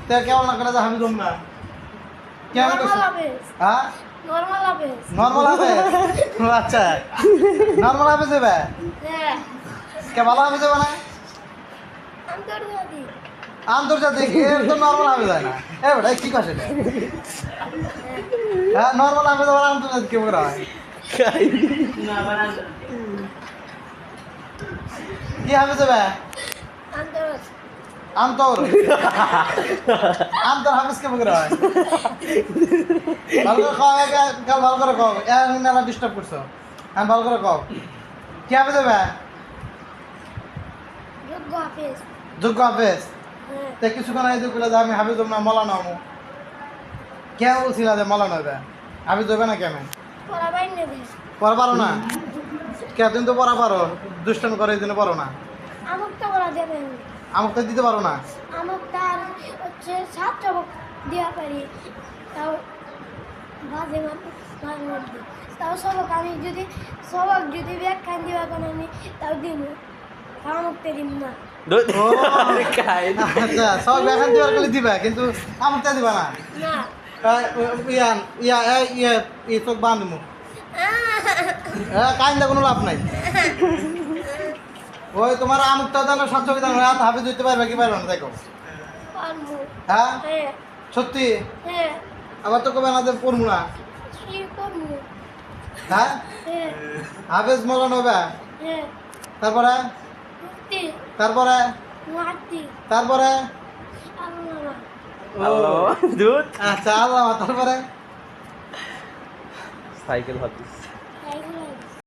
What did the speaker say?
তে কেমন না করে যে হাফিজ না কেমন করছ হ্যাঁ নরমাল হাফিজ আচ্ছা নরমাল হাফিজ হবে কে ভালো হাফিজ হবে না আন্তর্জাতিক এর তো নরমাল হাফিজ হয় না এ বেটা কি কথা এটা হ্যাঁ নরমাল হাফিজ আর আন্তর্জাতিক কেমন করে হয় কি হাফিজ হবে আন্তর আন্তর হাফিজ কেমন করে হয় ভালো করে খাও কাল ভালো করে খাও এরা ডিস্টার্ব করছো আমি ভালো করে খাও কি হাফিজ হবে যোগ্য হাফিজ তে কিছুক্ষণ আগে বলে যে আমি হাফিজ হব না মলানো হবো কে বলছিল যে মলানো হবে হাফিজ হবে না কেমন পড়া পারো না কে তুমি তো পড়া পারো দুষ্টামি করে এই জন্য পারো না আমাকে দিতে পারো না তাও সবক আমি যদি ব্যাখ্যান দিবা কেন আমি তাও দিব আমাকে দিব না আচ্ছা সব ব্যাখ্যান দিবার গেলে দিবা কিন্তু আমাকে দিবা না চোখ বাঁধ মুখ কাইন্দা কোনো লাভ নাই ওই তোমার আমুকটা দানো সচ্ছবি দানো হাফিজ হইতে পারবে কি পারবে না দেখো হ্যাঁ সত্যি আবার তো কবে আমাদের পড়বো না হ্যাঁ হাফিজ মলান হবে তারপরে তারপরে তারপরে দুধ আচ্ছা আল্লাহ তারপরে সাইকেল হাতিস